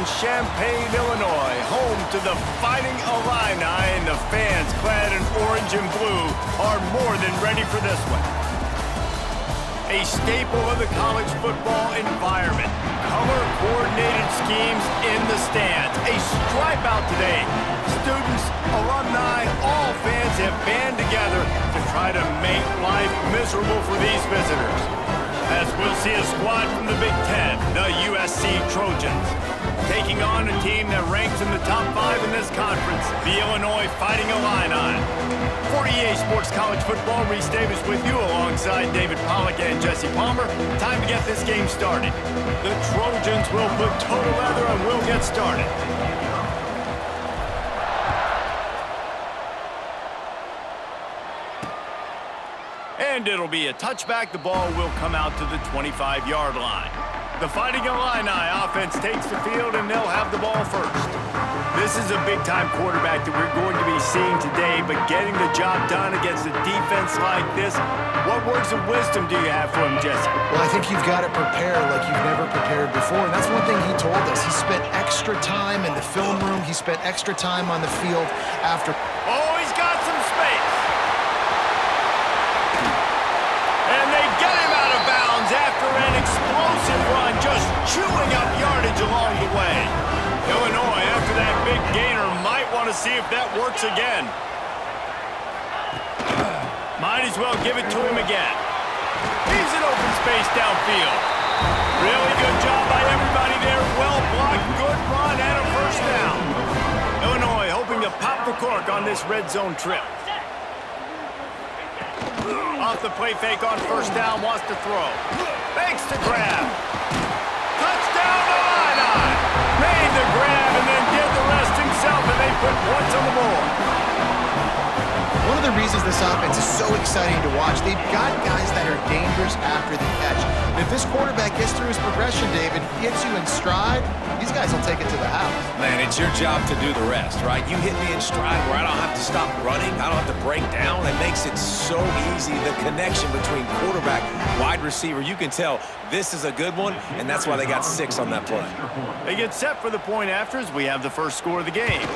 in Champaign, Illinois, home to the Fighting Illini, and the fans clad in orange and blue are more than ready for this one. A staple of the college football environment. Color-coordinated schemes in the stands. A stripe out today. Students, alumni, all fans have band together to try to make life miserable for these visitors. As we'll see a squad from the Big Ten, the USC Trojans, taking on a team that ranks in the top 5 in this conference, the Illinois Fighting Illini. For EA Sports College Football, Reese Davis with you alongside David Pollack and Jesse Palmer. Time to get this game started. The Trojans will put total leather and we'll get started. And it'll be a touchback. The ball will come out to the 25-yard line. The Fighting Illini offense takes the field, and they'll have the ball first. This is a big-time quarterback that we're going to be seeing today, but getting the job done against a defense like this, what words of wisdom do you have for him, Jesse? Well, I think you've got to prepare like you've never prepared before, and that's one thing he told us. He spent extra time in the film room. He spent extra time on the field after. Oh, he's got some space. And they get him out of bounds after an explosive run, just chewing up yardage along the way. Illinois, after that big gainer, might want to see if that works again. Might as well give it to him again. He's in open space downfield. Really good job by everybody there. Well blocked, good run, and a first down. Illinois hoping to pop the cork on this red zone trip. Off the play fake on first down, wants to throw. Fakes to grab. Touchdown Illini! Made the grab and then did the rest himself, and they put points on the board. One of the reasons this offense is so exciting to watch, they've got guys that are dangerous after the catch. And if this quarterback gets through his progression, David, gets you in stride, these guys will take it to the house. Man, it's your job to do the rest, right? You hit me in stride where I don't have to stop running. I don't have to break down. It makes it so easy. The connection between quarterback, wide receiver, you can tell this is a good one, and that's why they got 6 on that play. They get set for the point after as we have the first score of the game.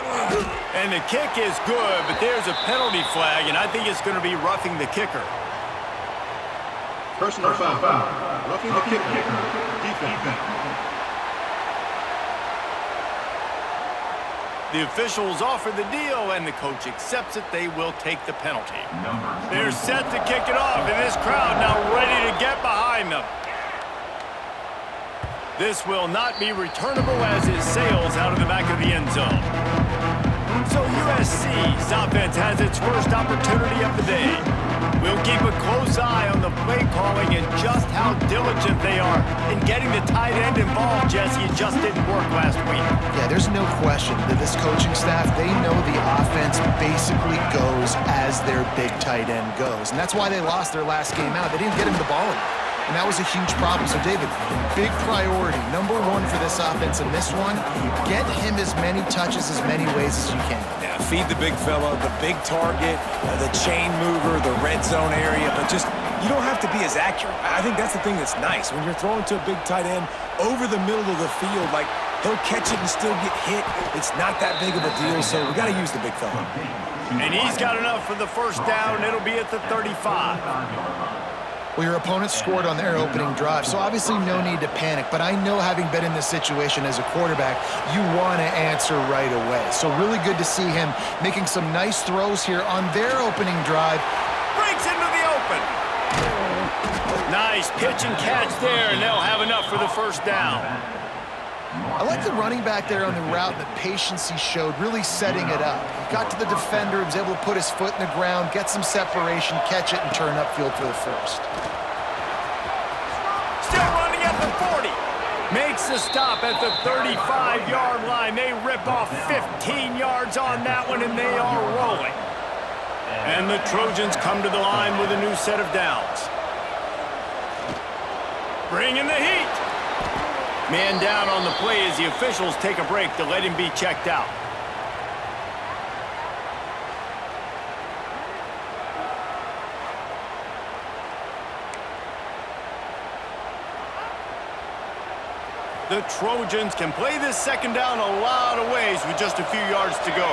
And the kick is good, but there's a penalty flag, and I think it's going to be roughing the kicker. Personal foul. Roughing the kicker. Defense. The officials offer the deal, and the coach accepts it. They will take the penalty. They're set to kick it off, and this crowd now ready to get behind them. This will not be returnable as it sails out of the back of the end zone. So USC's offense has its first opportunity of the day. We'll keep a close eye on the play calling and just how diligent they are in getting the tight end involved, Jesse. It just didn't work last week. Yeah, there's no question that this coaching staff, they know the offense basically goes as their big tight end goes. And that's why they lost their last game out. They didn't get him the ball enough. And that was a huge problem. So, David, big priority, number 1 for this offense in this one, get him as many touches, as many ways as you can. Yeah, feed the big fella, the big target, the chain mover, the red zone area, but just, you don't have to be as accurate. I think that's the thing that's nice. When you're throwing to a big tight end over the middle of the field, like, he'll catch it and still get hit. It's not that big of a deal, so we got to use the big fella. And he's got enough for the first down. It'll be at the 35. Well, your opponent scored on their opening drive, so obviously no need to panic. But I know, having been in this situation as a quarterback, you want to answer right away. So really good to see him making some nice throws here on their opening drive. Breaks into the open. Nice pitch and catch there, and they'll have enough for the first down. I like the running back there on the route, and the patience he showed, really setting it up. Got to the defender, was able to put his foot in the ground, get some separation, catch it, and turn upfield for the first. Still running at the 40. Makes the stop at the 35-yard line. They rip off 15 yards on that one, and they are rolling. And the Trojans come to the line with a new set of downs. Bringing the heat. Man down on the play as the officials take a break to let him be checked out. The Trojans can play this second down a lot of ways with just a few yards to go.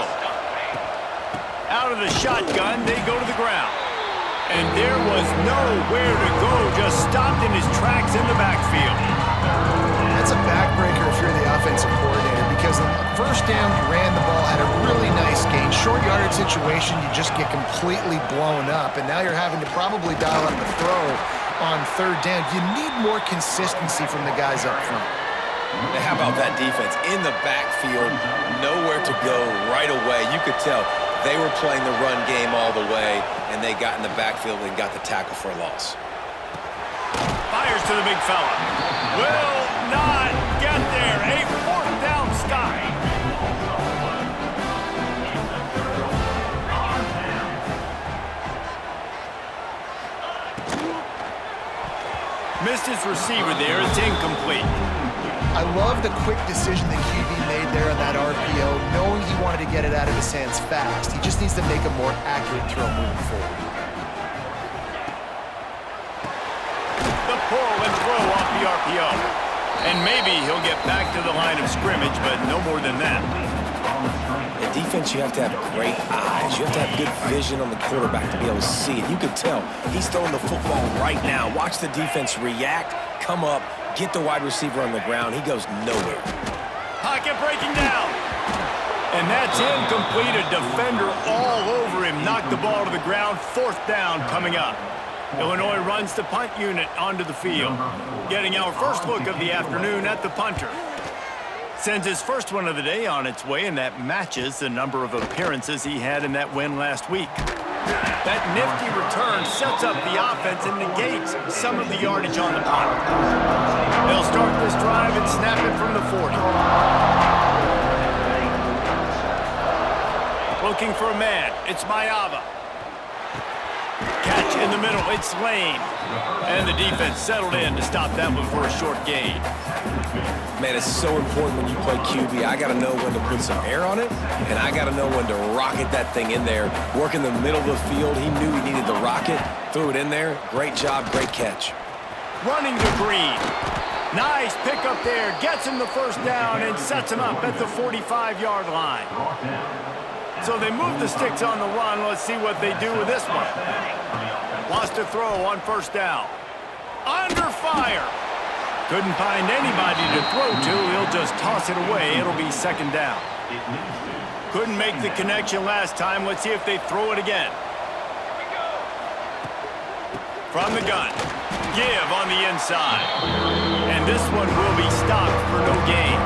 Out of the shotgun, they go to the ground. And there was nowhere to go, just stopped in his tracks in the backfield. That's a backbreaker if you're the offensive coordinator, because on first down, you ran the ball, had a really nice gain. Short yardage situation, you just get completely blown up, and now you're having to probably dial up a throw on third down. You need more consistency from the guys up front. And how about that defense? In the backfield, nowhere to go right away. You could tell they were playing the run game all the way, and they got in the backfield and got the tackle for a loss. Fires to the big fella. Will not get there. A fourth down stop. Missed his receiver there. It's incomplete. I love the quick decision that QB made there on that RPO, knowing he wanted to get it out of his hands fast. He just needs to make a more accurate throw moving forward. The pull and throw off the RPO. And maybe he'll get back to the line of scrimmage, but no more than that. In defense, you have to have great eyes. You have to have good vision on the quarterback to be able to see it. You can tell he's throwing the football right now. Watch the defense react, come up, get the wide receiver on the ground. He goes nowhere. Pocket breaking down. And that's incomplete. A defender all over him. Knocked the ball to the ground. Fourth down coming up. Illinois runs the punt unit onto the field. Getting our first look of the afternoon at the punter. Sends his first one of the day on its way, and that matches the number of appearances he had in that win last week. That nifty return sets up the offense and negates some of the yardage on the punt. They'll start this drive and snap it from the 40. Looking for a man. It's Mayava. Catch in the middle. It's Lane. And the defense settled in to stop that one for a short gain. Man, it's so important when you play QB. I got to know when to put some air on it, and I got to know when to rocket that thing in there. Work in the middle of the field. He knew he needed the rocket. Threw it in there. Great job, great catch. Running to Green. Nice pickup there. Gets him the first down and sets him up at the 45-yard line. So they move the sticks on the run. Let's see what they do with this one. Wants to throw on first down. Under fire. Couldn't find anybody to throw to. He'll just toss it away. It'll be second down. Couldn't make the connection last time. Let's see if they throw it again. From the gun. Give on the inside. And this one will be stopped for no gain.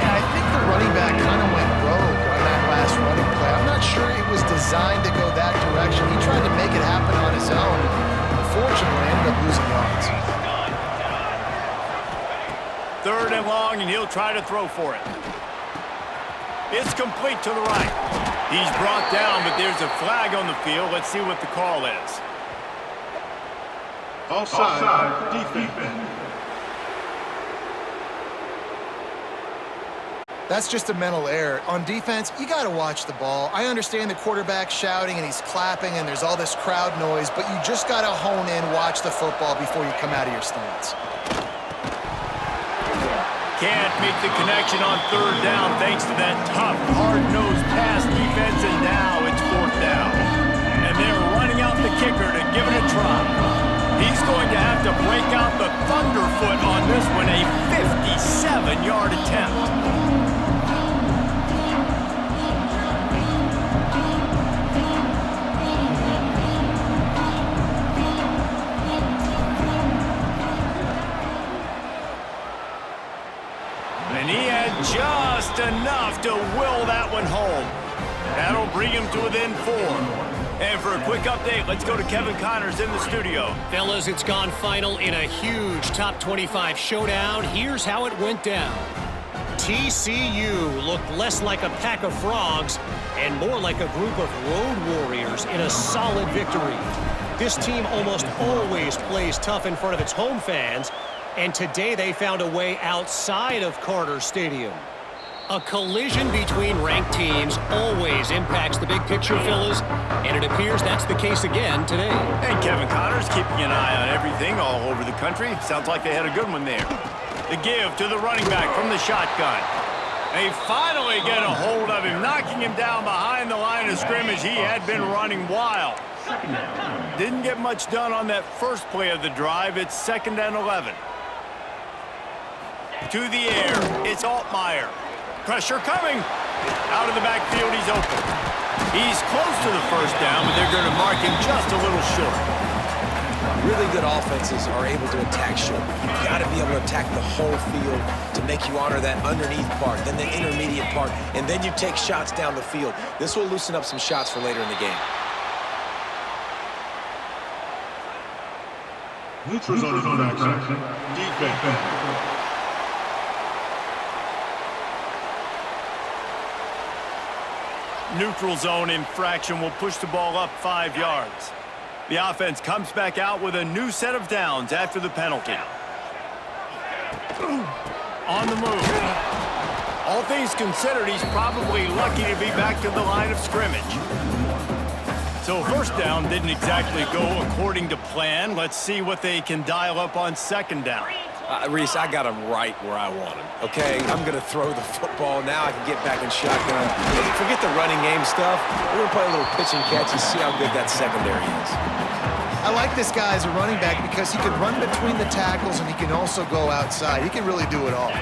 Yeah, I think the running back kind of went rogue on that last running play. I'm not sure it was designed to go that direction. He tried to make it happen on his own. Unfortunately, ended up losing yards. Third and long, and he'll try to throw for it. It's complete to the right. He's brought down, but there's a flag on the field. Let's see what the call is. Offside, defense. That's just a mental error. On defense, you got to watch the ball. I understand the quarterback shouting and he's clapping and there's all this crowd noise, but you just got to hone in, watch the football before you come out of your stance. Can't make the connection on third down thanks to that tough, hard-nosed pass defense, and now it's fourth down. And they're running out the kicker to give it a try. He's going to have to break out the thunderfoot on this one, a 57-yard attempt. And he had just enough to will that one home. That'll bring him to within 4. And for a quick update, let's go to Kevin Connors in the studio. Fellas, it's gone final in a huge top 25 showdown. Here's how it went down. TCU looked less like a pack of frogs and more like a group of road warriors in a solid victory. This team almost always plays tough in front of its home fans, and today they found a way outside of Carter Stadium. A collision between ranked teams always impacts the big picture, fellas, and it appears that's the case again today. And Kevin Connors keeping an eye on everything all over the country. Sounds like they had a good one there. The give to the running back from the shotgun. They finally get a hold of him, knocking him down behind the line of scrimmage. He had been running wild. Didn't get much done on that first play of the drive. It's 2nd and 11. To the air, it's Altmaier. Pressure coming. Out of the backfield, he's open. He's close to the first down, but they're going to mark him just a little short. Really good offenses are able to attack short. You've got to be able to attack the whole field to make you honor that underneath part, then the intermediate part, and then you take shots down the field. This will loosen up some shots for later in the game. Neutral zone infraction. Defense. Neutral zone infraction will push the ball up 5 yards. The offense comes back out with a new set of downs after the penalty. On the move. All things considered, he's probably lucky to be back to the line of scrimmage. So first down didn't exactly go according to plan. Let's see what they can dial up on 2nd down. Reese, I got him right where I want him, okay? I'm going to throw the football. Now I can get back in shotgun. Forget the running game stuff. We're going to play a little pitch and catch and see how good that secondary is. I like this guy as a running back because he can run between the tackles and he can also go outside. He can really do it all.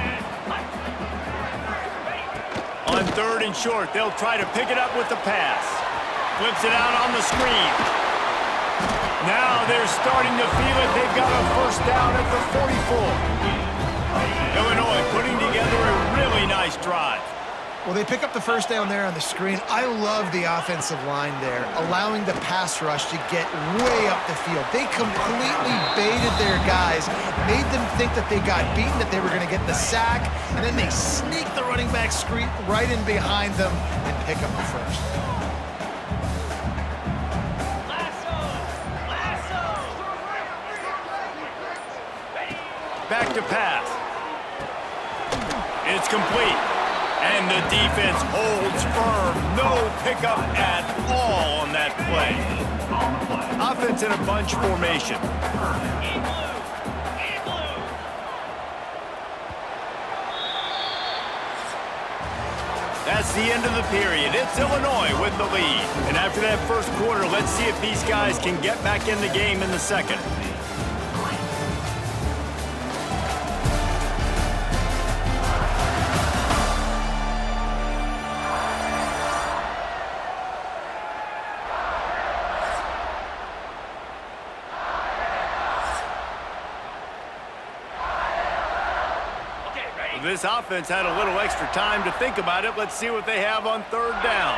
On 3rd and short, they'll try to pick it up with the pass. Flips it out on the screen. Now they're starting to feel it. They've got a first down at the 44. Illinois putting together a really nice drive. Well, they pick up the first down there on the screen. I love the offensive line there, allowing the pass rush to get way up the field. They completely baited their guys, made them think that they got beaten, that they were going to get the sack, and then they sneak the running back screen right in behind them and pick up the first. Back to pass. It's complete. And the defense holds firm. No pickup at all on that play. Offense in a bunch formation. That's the end of the period. It's Illinois with the lead. And after that first quarter, let's see if these guys can get back in the game in the second. This offense had a little extra time to think about it. Let's see what they have on 3rd down.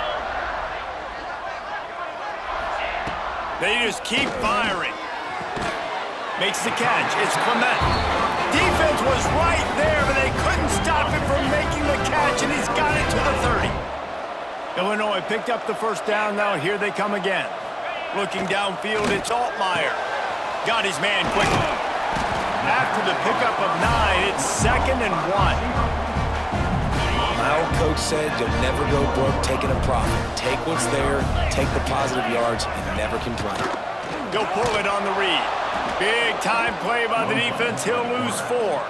They just keep firing. Makes the catch. It's Clement. Defense was right there, but they couldn't stop him from making the catch, and he's got it to the 30. Illinois picked up the first down. Now here they come again. Looking downfield, it's Altmaier. Got his man quickly. After the pickup of 9, it's 2nd and 1. My old coach said you'll never go broke taking a profit. Take what's there, take the positive yards, and never complain. He'll pull it on the read. Big time play by the defense. He'll lose 4.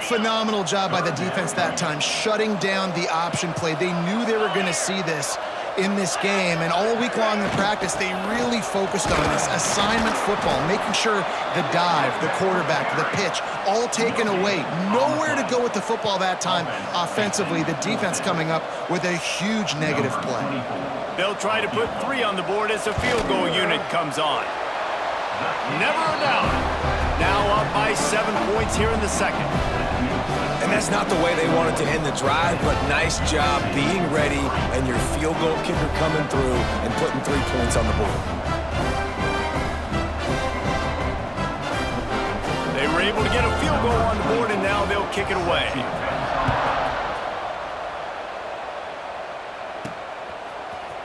Phenomenal job by the defense that time, shutting down the option play. They knew they were going to see this in this game, and all week long in practice, they really focused on this assignment football, making sure the dive, the quarterback, the pitch, all taken away. Nowhere to go with the football that time offensively. The defense coming up with a huge negative play. They'll try to put 3 on the board as the field goal unit comes on. Never a doubt. Now up by 7 points here in the second. And that's not the way they wanted to end the drive, but nice job being ready and your field goal kicker coming through and putting 3 points on the board. They were able to get a field goal on the board, and now they'll kick it away.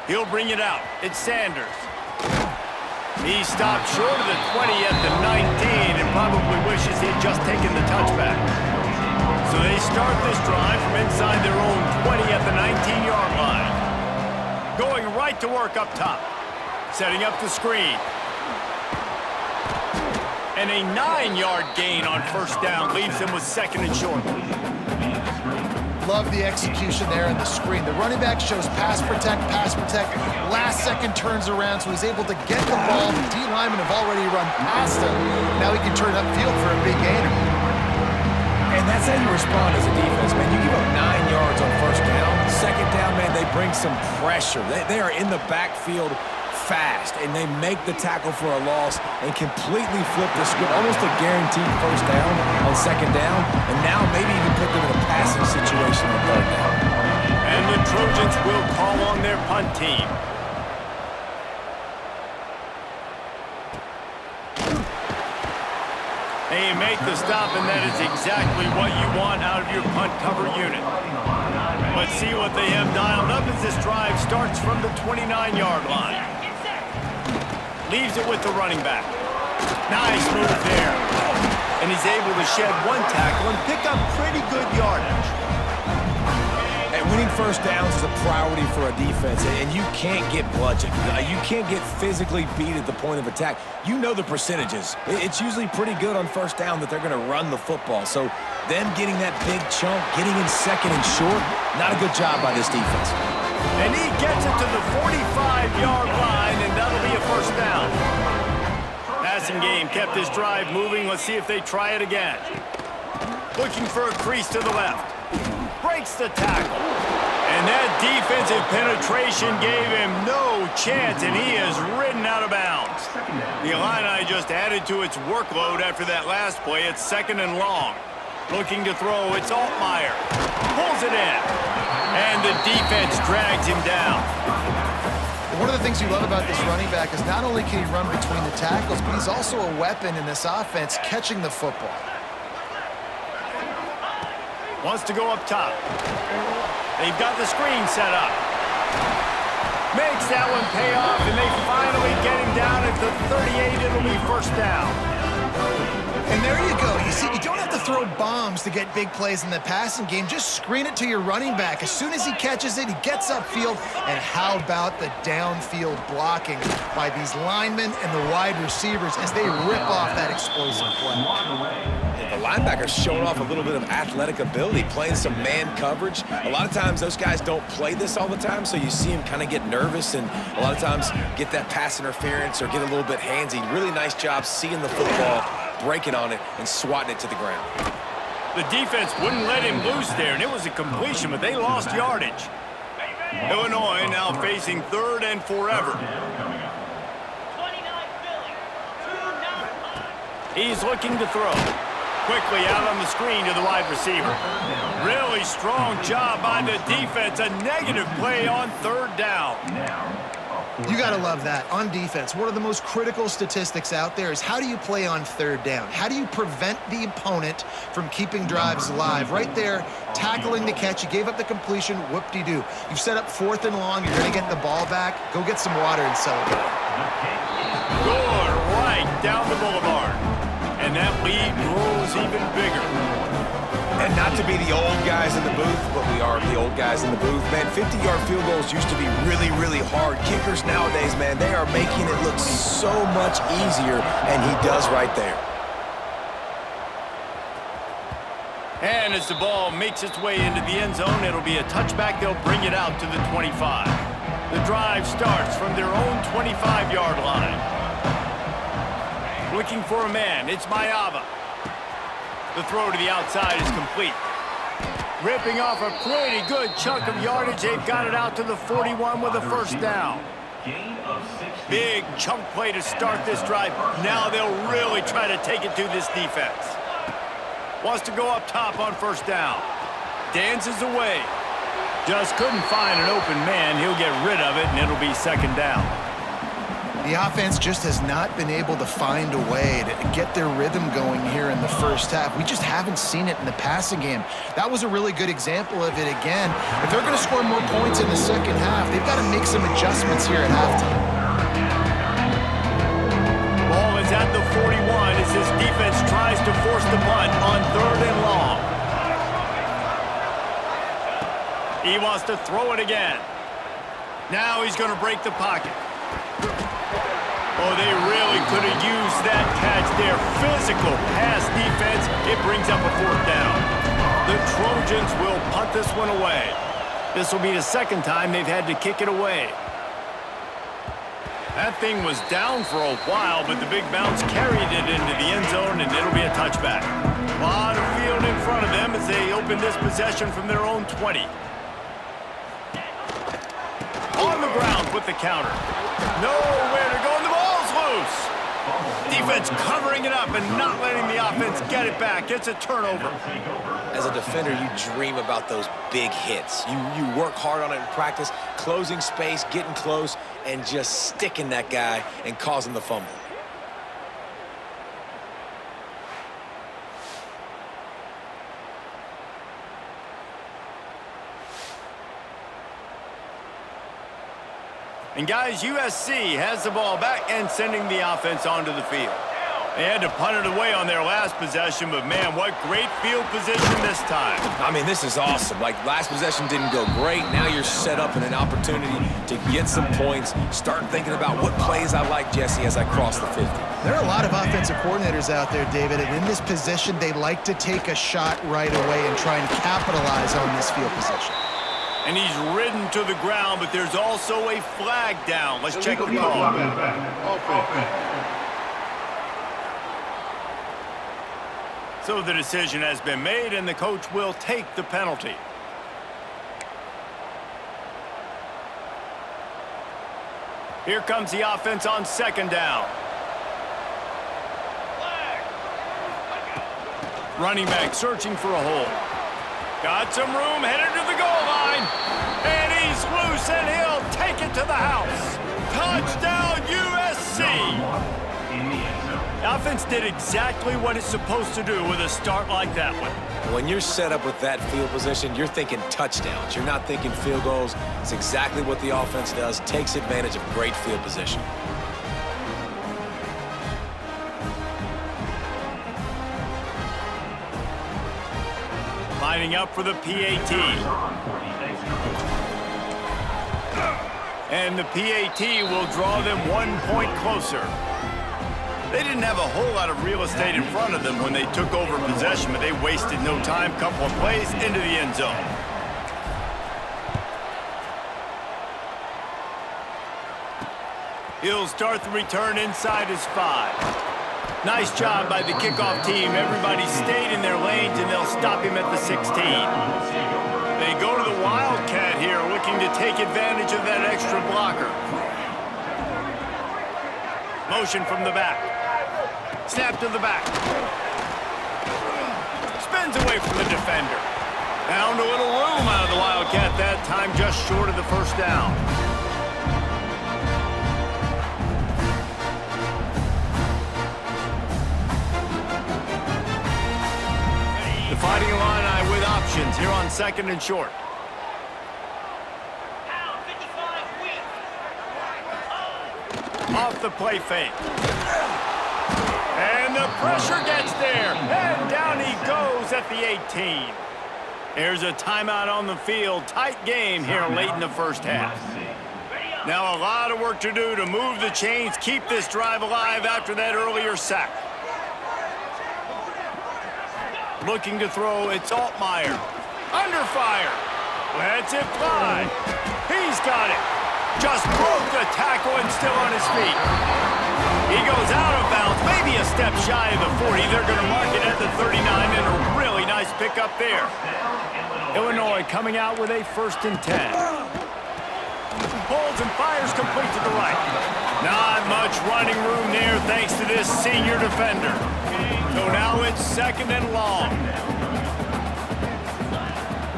He'll bring it out. It's Sanders. He stopped short of the 20 at the 19 and probably wishes he had just taken the touchback. So they start this drive from inside their own 20 at the 19-yard line. Going right to work up top. Setting up the screen. And a 9-yard gain on first down leaves him with second and short. Love the execution there in the screen. The running back shows pass protect, last second turns around, so he's able to get the ball. The D linemen have already run past him. Now he can turn upfield for a big gainer. And that's how you respond as a defense, man. You give up 9 yards on first down. Second down, man, they bring some pressure. They are in the backfield fast, and they make the tackle for a loss and completely flip the script. Almost a guaranteed first down on second down, and now maybe even put them in a passing situation on third down. And the Trojans will call on their punt team. They make the stop, and that is exactly what you want out of your punt cover unit. Let's see what they have dialed up as this drive starts from the 29-yard line. Leaves it with the running back. Nice move there. And he's able to shed one tackle and pick up pretty good yardage. And winning first downs is a priority for a defense, and you can't get bludgeoned. You can't get physically beat at the point of attack. You know the percentages. It's usually pretty good on first down that they're going to run the football. So them getting that big chunk, getting in second and short, not a good job by this defense. And he gets it to the 45-yard line, and that'll be a first down. Passing game kept this drive moving. Let's see if they try it again. Looking for a crease to the left. Breaks the tackle. And that defensive penetration gave him no chance, and he is ridden out of bounds. The Illini just added to its workload after that last play. It's second and long. Looking to throw, it's Altmaier. Pulls it in. And the defense drags him down. One of the things you love about this running back is not only can he run between the tackles, but he's also a weapon in this offense catching the football. Wants to go up top. They've got the screen set up. Makes that one pay off, and they finally get him down at the 38. It'll be first down. And there you go. You see, you don't have to throw bombs to get big plays in the passing game. Just screen it to your running back. As soon as he catches it, he gets upfield. And how about the downfield blocking by these linemen and the wide receivers as they rip off that explosive play. The linebackers showing off a little bit of athletic ability, playing some man coverage. A lot of times those guys don't play this all the time, so you see them kind of get nervous and a lot of times get that pass interference or get a little bit handsy. Really nice job seeing the football, breaking on it, and swatting it to the ground. The defense wouldn't let him loose there, and it was a completion, but they lost yardage. Illinois now facing third and forever. He's looking to throw. Quickly out on the screen to the wide receiver. Really strong job by the defense. A negative play on third down. You got to love that. On defense, one of the most critical statistics out there is how do you play on third down? How do you prevent the opponent from keeping drives alive? Right there, tackling the catch. You gave up the completion. Whoop-de-doo. You've set up fourth and long. You're going to get the ball back. Go get some water and celebrate. Good right down the boulevard. And that lead grows even bigger. And not to be the old guys in the booth, but we are the old guys in the booth. Man, 50-yard field goals used to be really, really hard. Kickers nowadays, man, they are making it look so much easier, and he does right there. And as the ball makes its way into the end zone, it'll be a touchback. They'll bring it out to the 25. The drive starts from their own 25-yard line. Looking for a man, it's Mayava. The throw to the outside is complete. Ripping off a pretty good chunk of yardage. They've got it out to the 41 with a first down. Big chunk play to start this drive. Now they'll really try to take it to this defense. Wants to go up top on first down. Dances away. Just couldn't find an open man. He'll get rid of it, and it'll be second down. The offense just has not been able to find a way to get their rhythm going here in the first half. We just haven't seen it in the passing game. That was a really good example of it again. If they're going to score more points in the second half, they've got to make some adjustments here at halftime. Ball is at the 41 as this defense tries to force the punt on third and long. He wants to throw it again. Now he's going to break the pocket. Oh, they really could have used that catch there. Physical pass defense. It brings up a 4th down. The Trojans will punt this one away. This will be the 2nd time they've had to kick it away. That thing was down for a while, but the big bounce carried it into the end zone, and it'll be a touchback. A lot of field in front of them as they open this possession from their own 20. On the ground with the counter. Nowhere to go, and the ball's loose. Defense covering it up and not letting the offense get it back. It's a turnover. As a defender, you dream about those big hits. You work hard on it in practice, closing space, getting close, and just sticking that guy and causing the fumble. And guys, USC has the ball back and sending the offense onto the field. They had to punt it away on their last possession, but man, what great field position this time. I mean, this is awesome. Like, last possession didn't go great. Now you're set up in an opportunity to get some points. Start thinking about what plays I like, Jesse, as I cross the 50. There are a lot of offensive coordinators out there, David, and in this position, they like to take a shot right away and try and capitalize on this field position. And he's ridden to the ground, but there's also a flag down. Let's check the call. So the decision has been made, and the coach will take the penalty. Here comes the offense on 2nd down. Running back searching for a hole. Got some room, headed to the goal line. And he's loose, and he'll take it to the house. Touchdown, USC! The offense did exactly what it's supposed to do with a start like that one. When you're set up with that field position, you're thinking touchdowns. You're not thinking field goals. It's exactly what the offense does, takes advantage of great field position. Lining up for the PAT. And the PAT will draw them 1 point closer. They didn't have a whole lot of real estate in front of them when they took over possession, but they wasted no time. Couple of plays into the end zone. He'll start the return inside his 5. Nice job by the kickoff team. Everybody stayed in their lanes, and they'll stop him at the 16. They go to the Wildcat here, looking to take advantage of that extra blocker. Motion from the back. Snap to the back. Spins away from the defender. Found a little room out of the Wildcat that time, just short of the 1st down. The Fighting Illini with options here on 2nd and short. Off the play fake. And the pressure gets there. And down he goes at the 18. There's a timeout on the field. Tight game here late in the 1st half. Now a lot of work to do to move the chains, keep this drive alive after that earlier sack. Looking to throw, it's Altmaier. Under fire. Lets it fly. He's got it. Just broke the tackle and still on his feet. He goes out of bounds, maybe a step shy of the 40. They're going to mark it at the 39, and a really nice pickup there. Illinois coming out with a 1st and 10. Pulls and fires complete to the right. Not much running room there thanks to this senior defender. So now it's 2nd and long.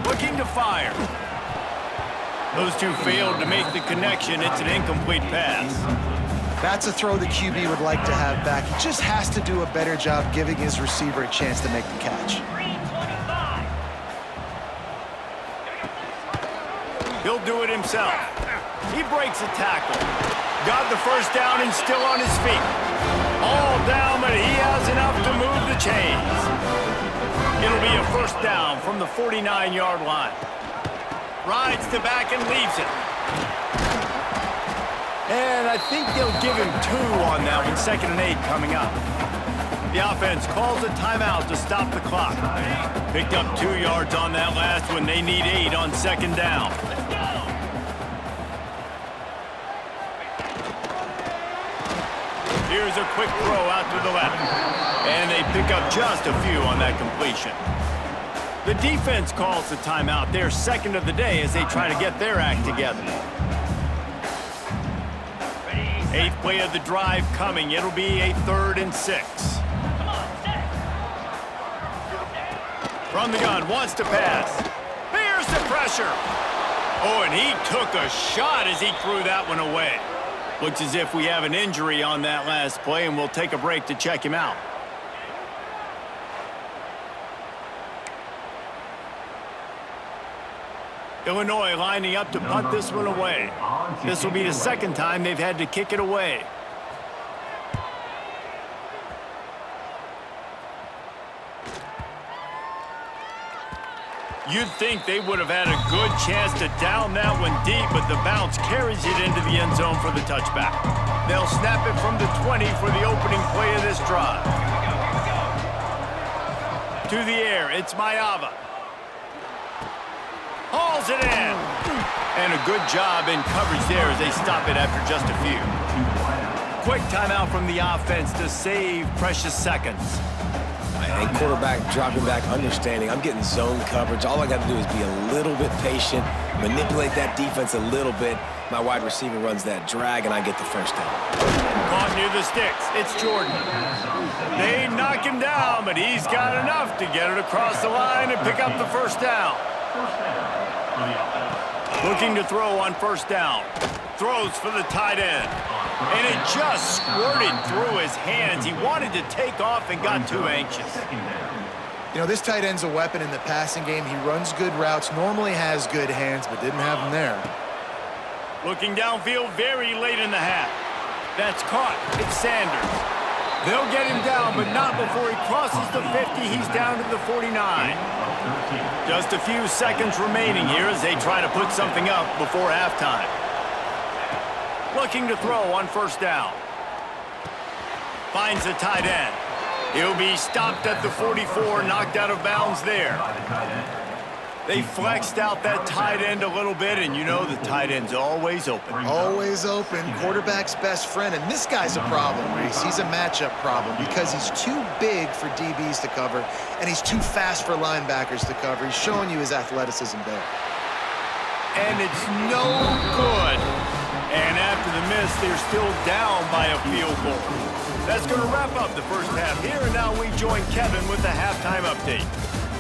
Looking to fire. Those two failed to make the connection. It's an incomplete pass. That's a throw the QB would like to have back. He just has to do a better job giving his receiver a chance to make the catch. He'll do it himself. He breaks a tackle. Got the 1st down and still on his feet. All down, but he has enough to move the chains. It'll be a 1st down from the 49-yard line. Rides to back and leaves it. And I think they'll give him 2 on that one. 2nd and 8 coming up. The offense calls a timeout to stop the clock. Picked up 2 yards on that last one. They need 8 on 2nd down. Here's a quick throw out to the left. And they pick up just a few on that completion. The defense calls the timeout. They're 2nd of the day as they try to get their act together. 8th play of the drive coming. It'll be a 3rd and 6. From the gun, wants to pass. Bears the pressure. Oh, and he took a shot as he threw that one away. Looks as if we have an injury on that last play, and we'll take a break to check him out. Illinois lining up to punt this one away. This will be the 2nd time they've had to kick it away. You'd think they would have had a good chance to down that one deep, but the bounce carries it into the end zone for the touchback. They'll snap it from the 20 for the opening play of this drive. To the air, it's Mayava. Hauls it in. And a good job in coverage there as they stop it after just a few. Quick timeout from the offense to save precious seconds. And quarterback dropping back, understanding I'm getting zone coverage. All I got to do is be a little bit patient, manipulate that defense a little bit. My wide receiver runs that drag, and I get the first down. Caught near the sticks. It's Jordan. They knock him down, but he's got enough to get it across the line and pick up the first down. Looking to throw on 1st down. Throws for the tight end. And it just squirted through his hands. He wanted to take off and got too anxious. You know, this tight end's a weapon in the passing game. He runs good routes, normally has good hands, but didn't have them there. Looking downfield very late in the half. That's caught. It's Sanders. They'll get him down, but not before he crosses the 50. He's down to the 49. Just a few seconds remaining here as they try to put something up before halftime. Looking to throw on 1st down. Finds the tight end. He'll be stopped at the 44, knocked out of bounds there. They flexed out that tight end a little bit, and you know the tight end's always open. Always open, quarterback's best friend. And this guy's a problem, Reese. He's a matchup problem because he's too big for DBs to cover, and he's too fast for linebackers to cover. He's showing you his athleticism there. And it's no good. And after the miss, they're still down by a field goal. That's going to wrap up the first half here, and now we join Kevin with the halftime update.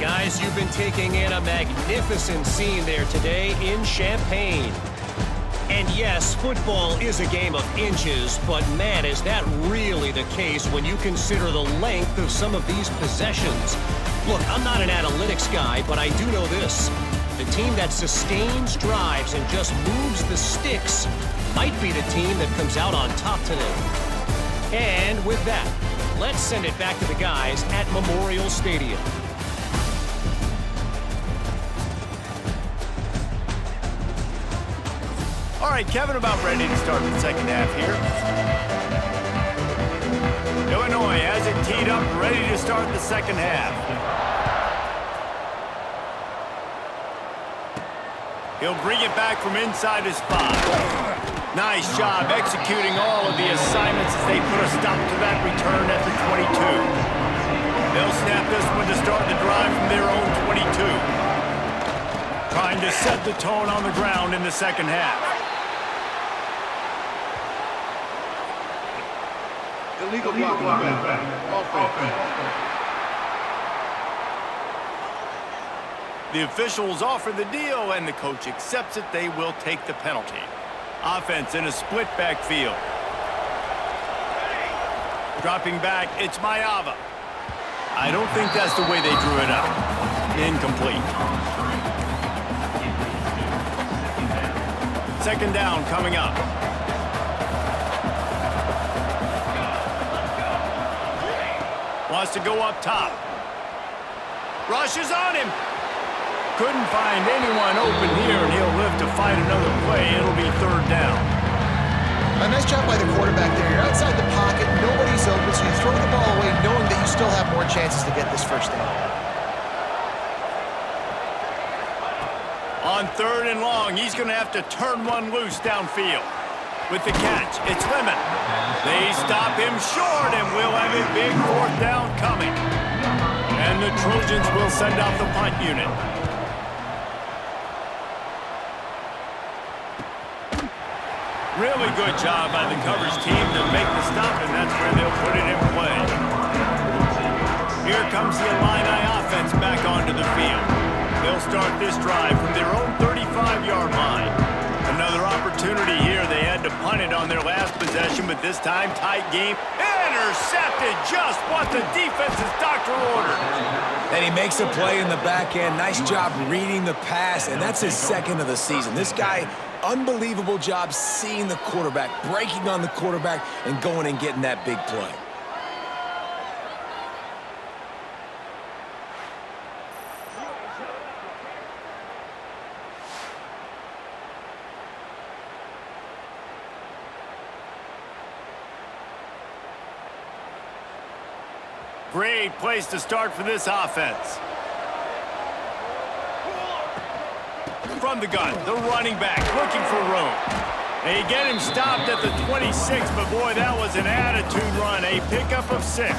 Guys, you've been taking in a magnificent scene there today in Champaign. And yes, football is a game of inches, but man, is that really the case when you consider the length of some of these possessions. Look, I'm not an analytics guy, but I do know this. The team that sustains drives and just moves the sticks might be the team that comes out on top today. And with that, let's send it back to the guys at Memorial Stadium. All right, Kevin, about ready to start the second half here. Illinois has it teed up, ready to start the second half. He'll bring it back from inside his 5. Nice job executing all of the assignments as they put a stop to that return at the 22. They'll snap this one to start the drive from their own 22. Trying to set the tone on the ground in the second half. Illegal blocking. Offense. The officials offer the deal, and the coach accepts it. They will take the penalty. Offense in a split backfield. Dropping back, it's Mayava. I don't think that's the way they drew it up. Incomplete. Second down coming up. Wants to go up top. Rushes on him. Couldn't find anyone open here, and he'll live to fight another play. It'll be third down. A nice job by the quarterback there. You're outside the pocket, nobody's open, so you throw the ball away knowing that you still have more chances to get this first down. On 3rd and long, he's going to have to turn one loose downfield. With the catch, it's Lemon. They stop him short, and we'll have a big 4th down coming. And the Trojans will send out the punt unit. Really good job by the coverage team to make the stop, and that's where they'll put it in play. Here comes the Illini offense back onto the field. They'll start this drive from their own 35-yard line. Another opportunity here. They had to punt it on their last possession, but this time tight game. Intercepted, just what the defense's doctor ordered. And he makes a play in the back end. Nice job reading the pass, and that's his 2nd of the season. This guy, unbelievable job seeing the quarterback, breaking on the quarterback, and going and getting that big play. Great place to start for this offense. From the gun, the running back looking for room. They get him stopped at the 26, but boy, that was an attitude run, a pickup of 6.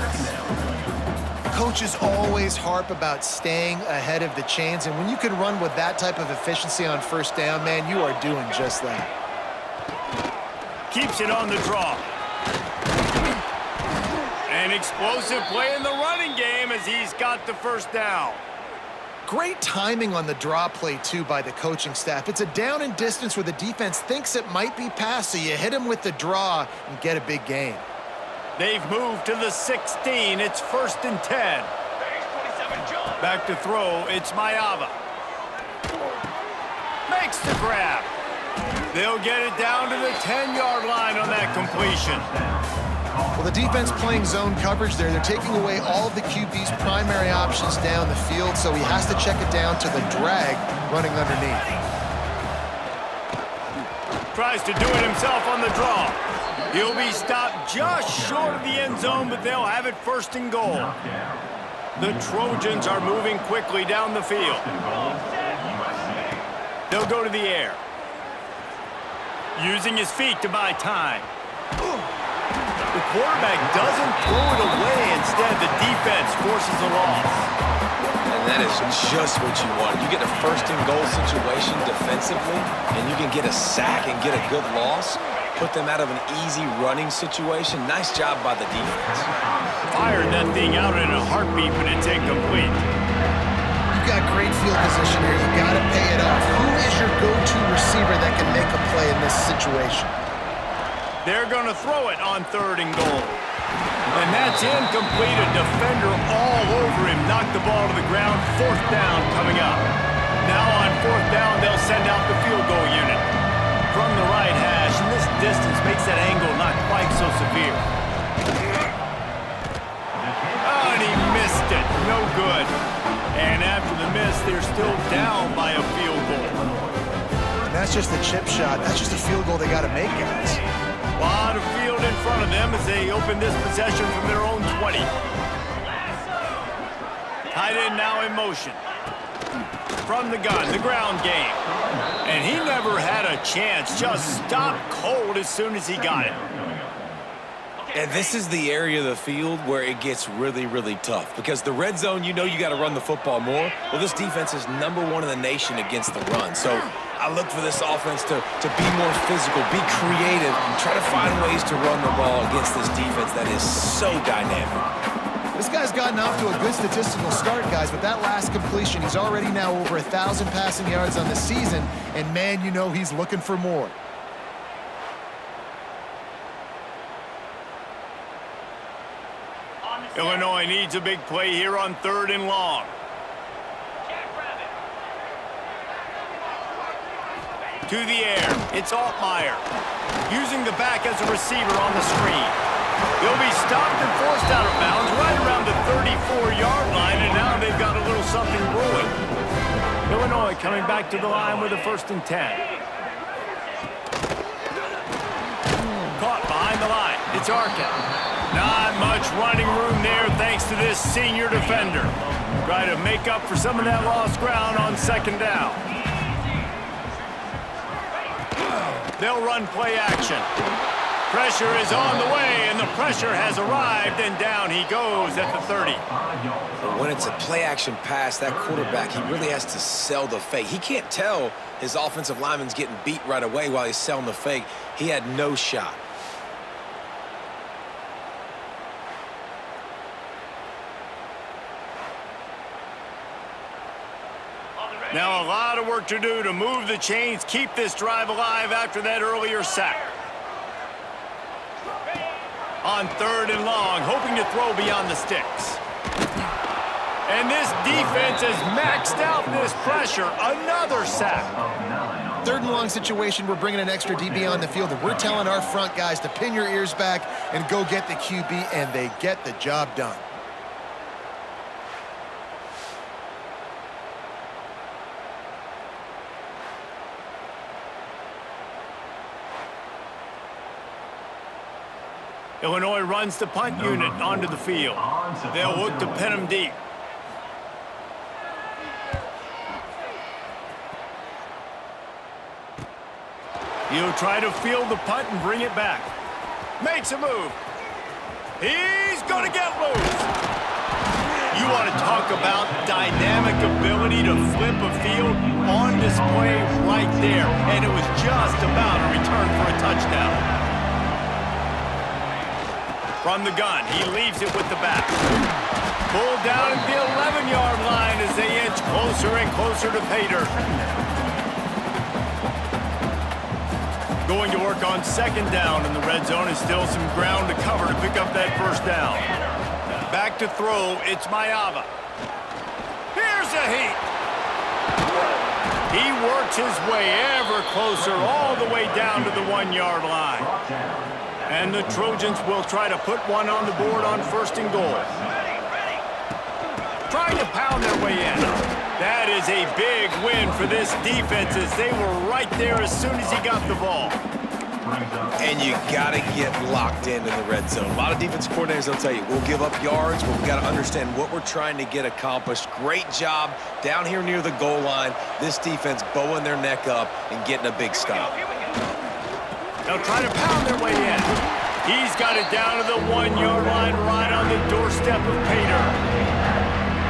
Coaches always harp about staying ahead of the chains, and when you can run with that type of efficiency on 1st down, man, you are doing just that. Keeps it on the draw. An explosive play in the running game as he's got the 1st down. Great timing on the draw play, too, by the coaching staff. It's a down and distance where the defense thinks it might be pass, so you hit him with the draw and get a big gain. They've moved to the 16. It's 1st and 10. Back to throw. It's Mayava. Makes the grab. They'll get it down to the 10-yard line on that completion. Well, the defense playing zone coverage there. They're taking away all of the QB's primary options down the field, so he has to check it down to the drag running underneath. Tries to do it himself on the draw. He'll be stopped just short of the end zone, but they'll have it 1st and goal. The Trojans are moving quickly down the field. They'll go to the air. Using his feet to buy time. The quarterback doesn't throw it away. Instead, the defense forces a loss. And that is just what you want. You get a 1st and goal situation defensively, and you can get a sack and get a good loss, put them out of an easy running situation. Nice job by the defense. Fired that thing out in a heartbeat, but it's incomplete. You've got great field position here. You've got to pay it off. Who is your go-to receiver that can make a play in this situation? They're going to throw it on 3rd and goal. And that's incomplete. A defender all over him. Knocked the ball to the ground. 4th down coming up. Now on 4th down, they'll send out the field goal unit. From the right hash, and this distance makes that angle not quite so severe. Oh, and he missed it. No good. And after the miss, they're still down by a field goal. And that's just a chip shot. That's just a field goal they got to make, guys. A lot of field in front of them as they open this possession from their own 20. Tight end now in motion. From the gun, the ground game. And he never had a chance. Just stopped cold as soon as he got it. And this is the area of the field where it gets really, really tough. Because the red zone, you know you got to run the football more. Well, this defense is #1 in the nation against the run. So I look for this offense to be more physical, be creative, try to find ways to run the ball against this defense that is so dynamic. This guy's gotten off to a good statistical start, guys. With that last completion, he's already now over 1,000 passing yards on the season. And, man, you know he's looking for more. Illinois needs a big play here on 3rd and long. To the air, it's Altmaier. Using the back as a receiver on the screen. He'll be stopped and forced out of bounds right around the 34-yard line, and now they've got a little something brewing. Illinois coming back to the line with a 1st and 10. it's Arkin. Not much running room there thanks to this senior defender. Try to make up for some of that lost ground on second down. They'll run play action. Pressure is on the way, and the pressure has arrived, and down he goes at the 30. When it's a play-action pass, that quarterback, he really has to sell the fake. He can't tell his offensive lineman's getting beat right away while he's selling the fake. He had no shot. Now a lot of work to do to move the chains, keep this drive alive after that earlier sack. On 3rd and long, hoping to throw beyond the sticks. And this defense has maxed out this pressure. Another sack. 3rd and long situation, we're bringing an extra DB on the field, and we're telling our front guys to pin your ears back and go get the QB, and they get the job done. Illinois runs the punt unit onto the field. They'll look to pin them deep. He'll try to field the punt and bring it back. Makes a move. He's going to get loose. You want to talk about dynamic ability to flip a field on display right there. And it was just about a return for a touchdown. From the gun, he leaves it with the back. Pulled down at the 11-yard line as they inch closer and closer to pay dirt. Going to work on 2nd down in the red zone, and still some ground to cover to pick up that 1st down. Back to throw, it's Mayava. Here's a heat. He works his way ever closer all the way down to the 1-yard line. And the Trojans will try to put one on the board on 1st and goal. Trying to pound their way in. That is a big win for this defense as they were right there as soon as he got the ball. And you got to get locked in the red zone. A lot of defense coordinators will tell you, we'll give up yards, but we've got to understand what we're trying to get accomplished. Great job down here near the goal line. This defense bowing their neck up and getting a big stop. They'll try to pound their way in. He's got it down to the 1-yard line right on the doorstep of Pater.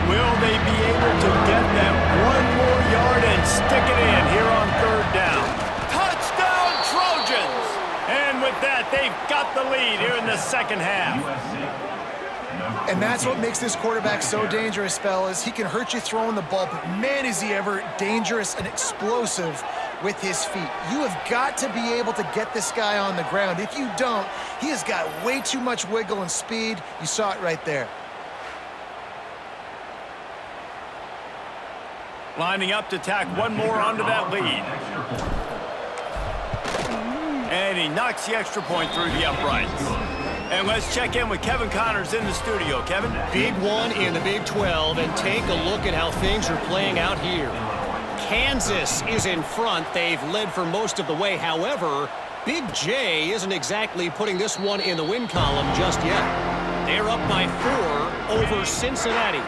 Will they be able to get that 1 more yard and stick it in here on 3rd down? Touchdown, Trojans! And with that, they've got the lead here in the 2nd half. And that's what makes this quarterback so dangerous, fellas. He can hurt you throwing the ball, but man, is he ever dangerous and explosive with his feet. You have got to be able to get this guy on the ground. If you don't, he has got way too much wiggle and speed. You saw it right there. Lining up to tack one more onto that lead. And he knocks the extra point through the uprights. And let's check in with Kevin Connors in the studio. Kevin? Big one in the Big 12, and take a look at how things are playing out here. Kansas is in front. They've led for most of the way. However, Big J isn't exactly putting this one in the win column just yet. They're up by 4 over Cincinnati.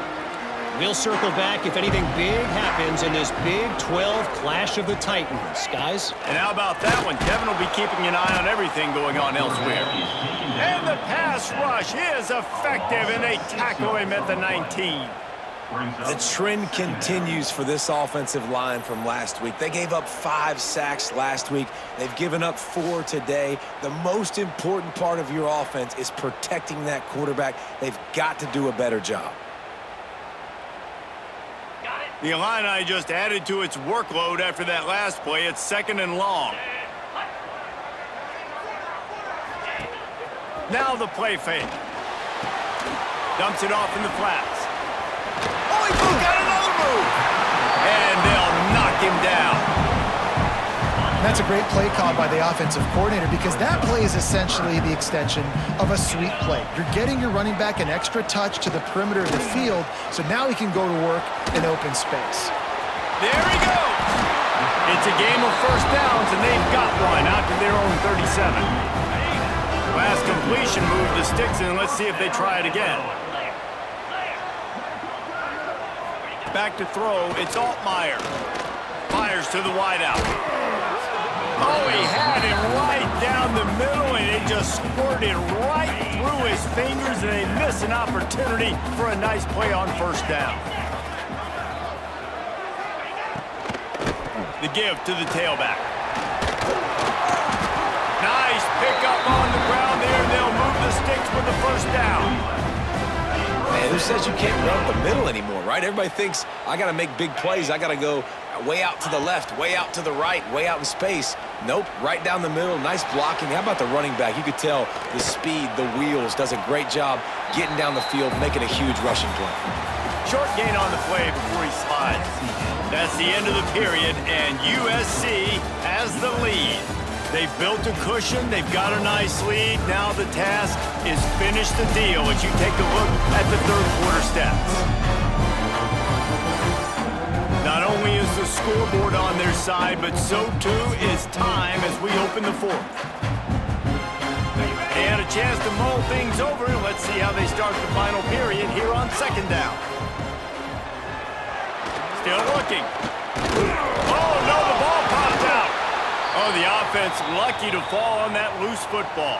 We'll circle back if anything big happens in this Big 12 Clash of the Titans, guys. And how about that one? Kevin will be keeping an eye on everything going on elsewhere. And the pass rush is effective, and they tackle him at the 19. The trend continues for this offensive line from last week. They gave up 5 sacks last week. They've given up 4 today. The most important part of your offense is protecting that quarterback. They've got to do a better job. The Illini just added to its workload after that last play. It's 2nd and long. Now the play fake. Dumps it off in the flats. Oh, he got another move. And they'll knock him down. That's a great play call by the offensive coordinator, because that play is essentially the extension of a sweep play. You're getting your running back an extra touch to the perimeter of the field, so now he can go to work in open space. There he goes. It's a game of 1st downs, and they've got one out to their own 37. Last completion moved the sticks in. Let's see if they try it again. Back to throw. It's Altmaier. Fires to the wideout. Oh, he had it right down the middle, and it just squirted right through his fingers, and they miss an opportunity for a nice play on first down. The give to the tailback. Nice pickup on the ground there, and they'll move the sticks with the first down. Man, who says you can't run up the middle anymore, right? Everybody thinks I got to make big plays. I got to go way out to the left, way out to the right, way out in space. Nope, right down the middle. Nice blocking. How about the running back? You could tell the speed, the wheels, does a great job getting down the field, making a huge rushing play. Short gain on the play before he slides. That's the end of the period, and USC has the lead. They've built a cushion. They've got a nice lead. Now the task is finish the deal as you take a look at the third quarter stats. Not only is the scoreboard on their side, but so too is time as we open the fourth. They had a chance to mull things over. Let's see how they start the final period here on second down. Still looking. Oh, no, the ball popped out. Oh, the offense lucky to fall on that loose football.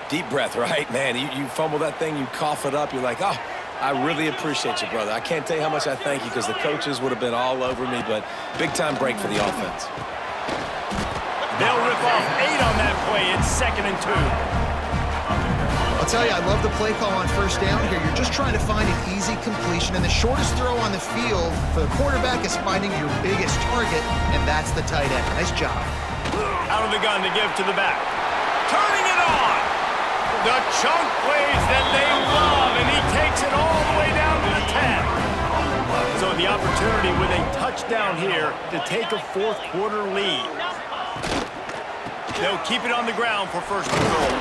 Deep breath, right? Man, you fumble that thing, you cough it up, you're like, oh, I really appreciate you, brother. I can't tell you how much I thank you because the coaches would have been all over me, but big-time break for the offense. They'll rip off 8 on that play. It's 2nd and 2. I'll tell you, I love the play call on first down here. You're just trying to find an easy completion, and the shortest throw on the field for the quarterback is finding your biggest target, and that's the tight end. Nice job. Out of the gun to give to the back. Turning it on. The chunk plays that they love, and he takes it all the way down to the 10. So the opportunity with a touchdown here to take a fourth quarter lead. They'll keep it on the ground for first and goal.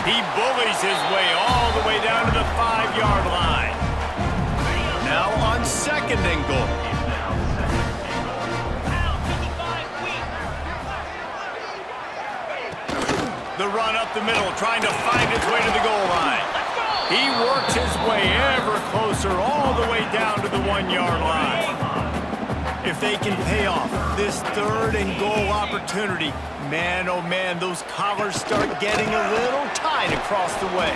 He bullies his way all the way down to the 5-yard line. Now on second and goal. The run up the middle, trying to find his way to the goal line. He works his way ever closer all the way down to the 1-yard line. If they can pay off this third and goal opportunity, man, oh man, those collars start getting a little tight across the way.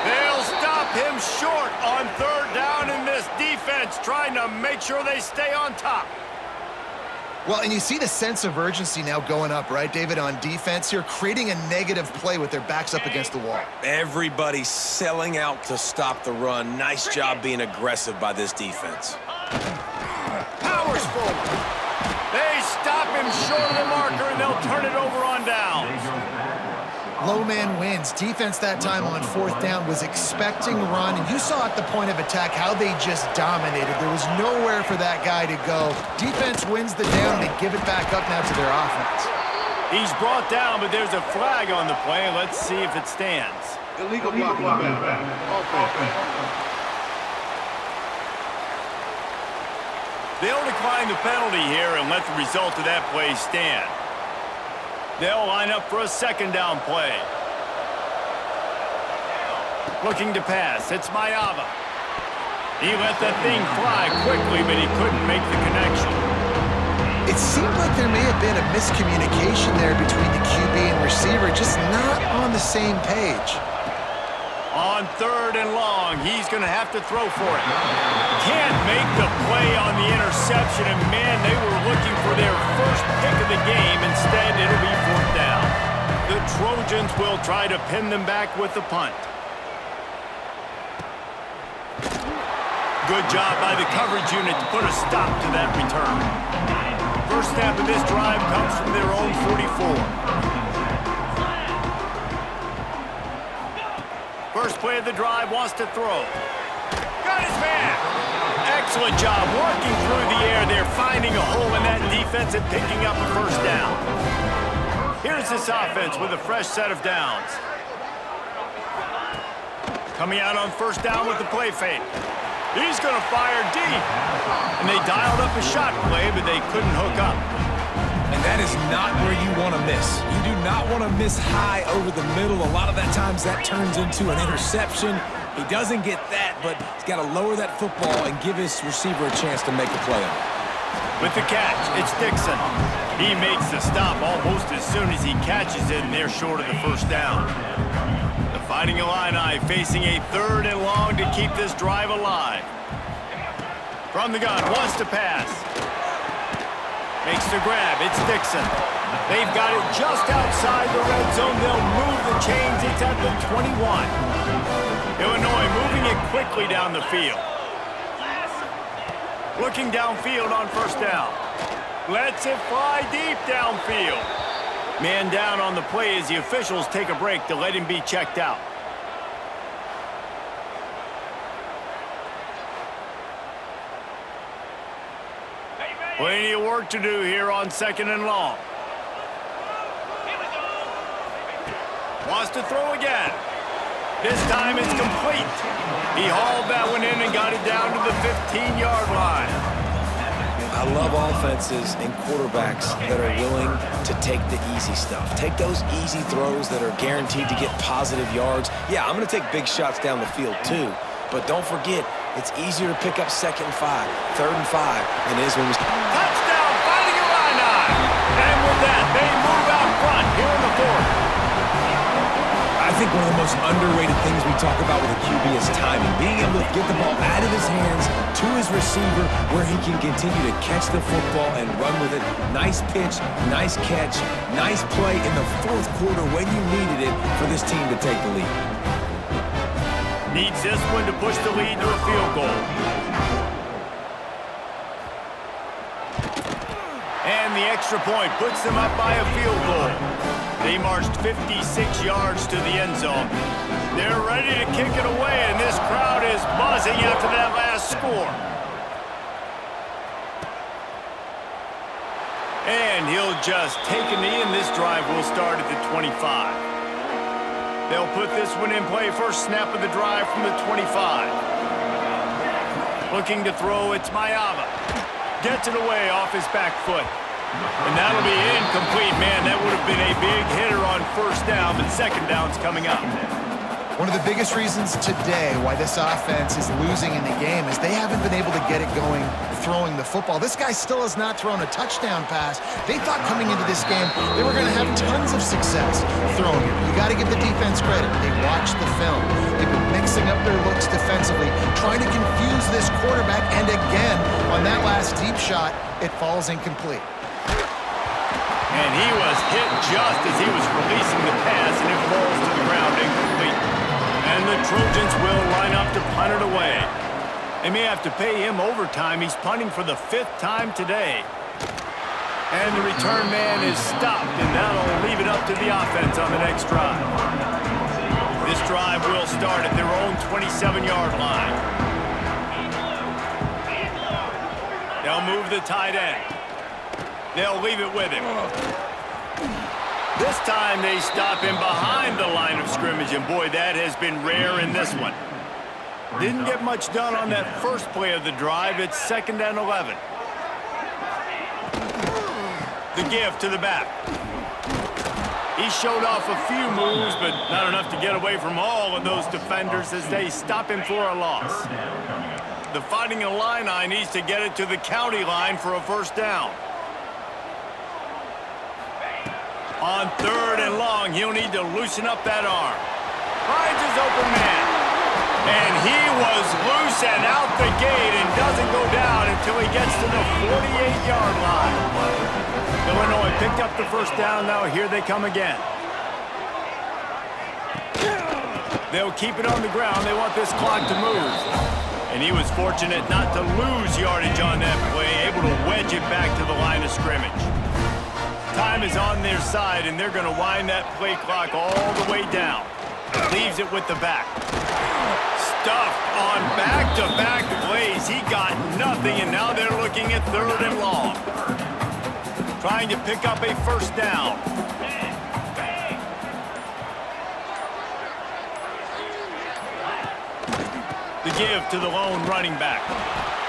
They'll stop him short on third down in this defense, trying to make sure they stay on top. Well, and you see the sense of urgency now going up, right, David, on defense here, creating a negative play with their backs up against the wall. Everybody's selling out to stop the run. Nice job being aggressive by this defense. Powers forward. They stop him short of the marker, and they'll turn it over on downs. Low man wins. Defense that time on fourth down was expecting run, and you saw at the point of attack how they just dominated. There was nowhere for that guy to go. Defense wins the down. They give it back up now to their offense. He's brought down, but there's a flag on the play. Let's see if it stands. Illegal blocking back. Offense. They'll decline the penalty here and let the result of that play stand. They'll line up for a second down play. Looking to pass. It's Mayava. He let that thing fly quickly, but he couldn't make the connection. It seemed like there may have been a miscommunication there between the QB and receiver, just not on the same page. On third and long, he's going to have to throw for it. Can't make the play on the interception, and man, they were looking for their first pick of the game. Instead, it'll be fourth down. The Trojans will try to pin them back with the punt. Good job by the coverage unit to put a stop to that return. First snap of this drive comes from their own 44. First play of the drive, wants to throw. Got his man. Excellent job working through the air there, finding a hole in that defense and picking up a first down. Here's this offense with a fresh set of downs. Coming out on first down with the play fake. He's going to fire deep. And they dialed up a shot play, but they couldn't hook up. And That is not where you want to miss. You do not want to miss high over the middle. A lot of that times that turns into an interception. He doesn't get that, but he's got to lower that football and give his receiver a chance to make a play on it. With the catch, it's Dixon. He makes the stop almost as soon as he catches it, and they're short of the first down. The Fighting Illini facing a 3rd and long to keep this drive alive. From the gun, wants to pass. Makes the grab, it's Dixon. They've got it just outside the red zone. They'll move the chains. It's at the 21. Illinois moving it quickly down the field. Looking downfield on first down. Lets it fly deep downfield. Man down on the play as the officials take a break to let him be checked out. Plenty of work to do here on 2nd and long. Wants to throw again. This time it's complete. He hauled that one in and got it down to the 15-yard line. I love offenses and quarterbacks that are willing to take the easy stuff. Take those easy throws that are guaranteed to get positive yards. Yeah, I'm going to take big shots down the field too. But don't forget, it's easier to pick up 2nd and 5, 3rd and 5 than it is when we... Touchdown, Fighting Illini! And with that, they move out front here in the 4th. I think one of the most underrated things we talk about with a QB is timing. Being able to get the ball out of his hands to his receiver where he can continue to catch the football and run with it. Nice pitch, nice catch, nice play in the 4th quarter when you needed it for this team to take the lead. Needs this one to push the lead to a field goal. And the extra point puts them up by a field goal. They marched 56 yards to the end zone. They're ready to kick it away, and this crowd is buzzing after that last score. And he'll just take a knee, and this drive will start at the 25. They'll put this one in play. First snap of the drive from the 25. Looking to throw, it's Mayava. Gets it away off his back foot. And that'll be incomplete. Man, that would have been a big hitter on first down, but second down's coming up. One of the biggest reasons today why this offense is losing in the game is they haven't been able to get it going throwing the football. This guy still has not thrown a touchdown pass. They thought coming into this game they were going to have tons of success throwing it. You got to give the defense credit. They watched the film. They've been mixing up their looks defensively, trying to confuse this quarterback, and again, on that last deep shot, it falls incomplete. And he was hit just as he was releasing the pass, and it falls to the ground incomplete. And the Trojans will line up to punt it away. They may have to pay him overtime. He's punting for the 5th time today. And the return man is stopped, and that'll leave it up to the offense on the next drive. This drive will start at their own 27-yard line. They'll move the tight end. They'll leave it with him. This time they stop him behind the line of scrimmage, and boy, that has been rare in this one. Didn't get much done on that first play of the drive. It's 2nd and 11. The give to the back. He showed off a few moves, but not enough to get away from all of those defenders as they stop him for a loss. The Fighting Illini needs to get it to the county line for a first down. On 3rd and long, he'll need to loosen up that arm. Finds his open man. And he was loose and out the gate and doesn't go down until he gets to the 48-yard line. Illinois picked up the first down. Now here they come again. They'll keep it on the ground. They want this clock to move. And he was fortunate not to lose yardage on that play, able to wedge it back to the line of scrimmage. Time is on their side, and they're going to wind that play clock all the way down. Leaves it with the back. Stuffed on back-to-back plays. He got nothing, and now they're looking at 3rd and long. Trying to pick up a first down. The give to the lone running back.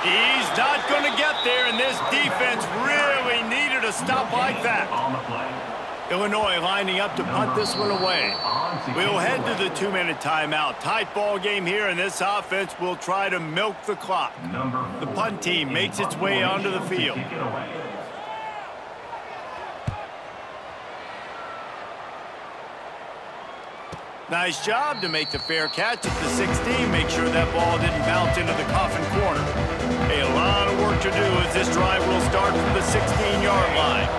He's not going to get there, and this defense really needed a stop like that. Illinois lining up to punt this one away. We'll head to the 2-minute timeout. Tight ball game here, and this offense will try to milk the clock. The punt team makes its way onto the field. Nice job to make the fair catch at the 16. Make sure that ball didn't bounce into the coffin corner. A lot of work to do as this drive will start from the 16-yard line.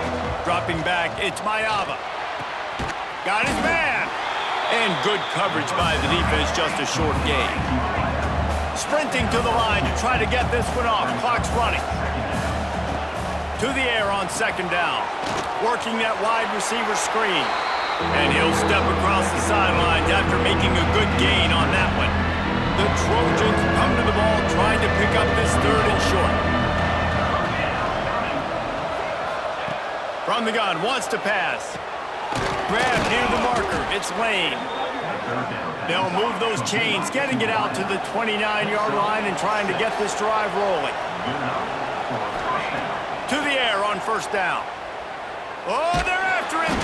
Dropping back, it's Mayava. Got his man. And good coverage by the defense, just a short gain. Sprinting to the line to try to get this one off. Clock's running. To the air on 2nd down. Working that wide receiver screen. And he'll step across the sidelines after making a good gain on that one. The Trojans come to the ball trying to pick up this 3rd and short. From the gun, wants to pass. Grab near the marker, it's Lane. They'll move those chains, getting it out to the 29-yard line and trying to get this drive rolling. To the air on 1st down. Oh, they're after him.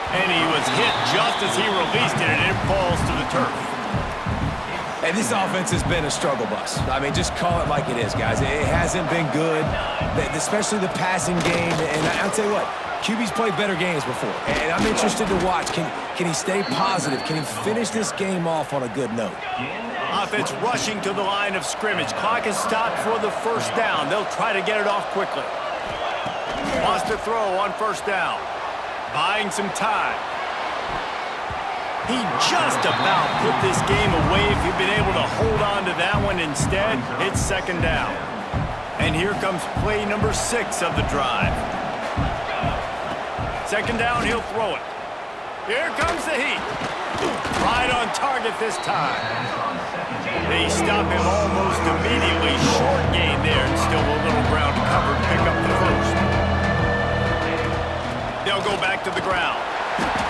And he was hit just as he released it, and it falls to the turf. And this offense has been a struggle bus. I mean, just call it like it is, guys. It hasn't been good, especially the passing game. And I'll tell you what, QB's played better games before. And I'm interested to watch. Can he stay positive? Can he finish this game off on a good note? Offense rushing to the line of scrimmage. Clock is stopped for the 1st down. They'll try to get it off quickly. Wants to throw on 1st down. Buying some time. He just about put this game away if he'd been able to hold on to that one. Instead, it's 2nd down. And here comes play number 6 of the drive. 2nd down, he'll throw it. Here comes the heat. Right on target this time. They stop him almost immediately. Short gain there, and still a little ground to cover to pick up the 1st. They'll go back to the ground.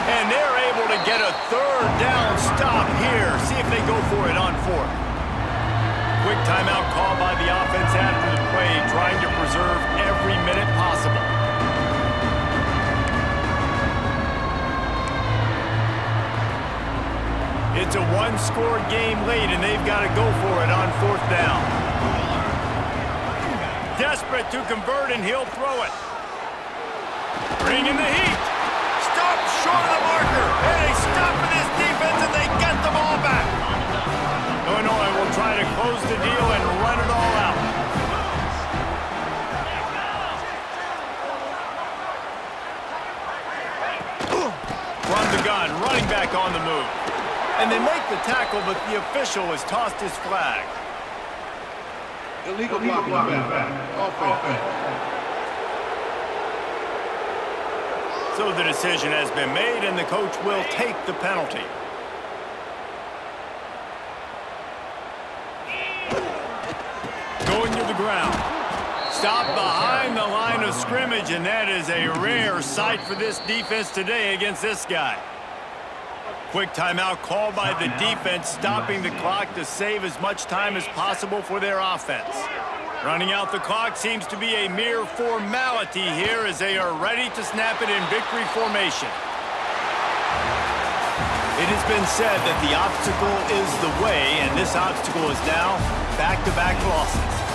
And they're able to get a 3rd down stop here. See if they go for it on 4th. Quick timeout call by the offense after the play, trying to preserve every minute possible. It's a 1-score game late, and they've got to go for it on 4th down. Desperate to convert, and he'll throw it. Bringing the heat. Stop short of the marker. And they stop for this defense, and they get the ball back. Illinois will try to close the deal and run it all out. From the gun, running back on the move. And they make the tackle, but the official has tossed his flag. Illegal blocking back. Offense. So the decision has been made, and the coach will take the penalty. Going to the ground. Stopped behind the line of scrimmage, and that is a rare sight for this defense today against this guy. Quick timeout called by the defense, stopping the clock to save as much time as possible for their offense. Running out the clock seems to be a mere formality here as they are ready to snap it in victory formation. It has been said that the obstacle is the way, and this obstacle is now back-to-back losses.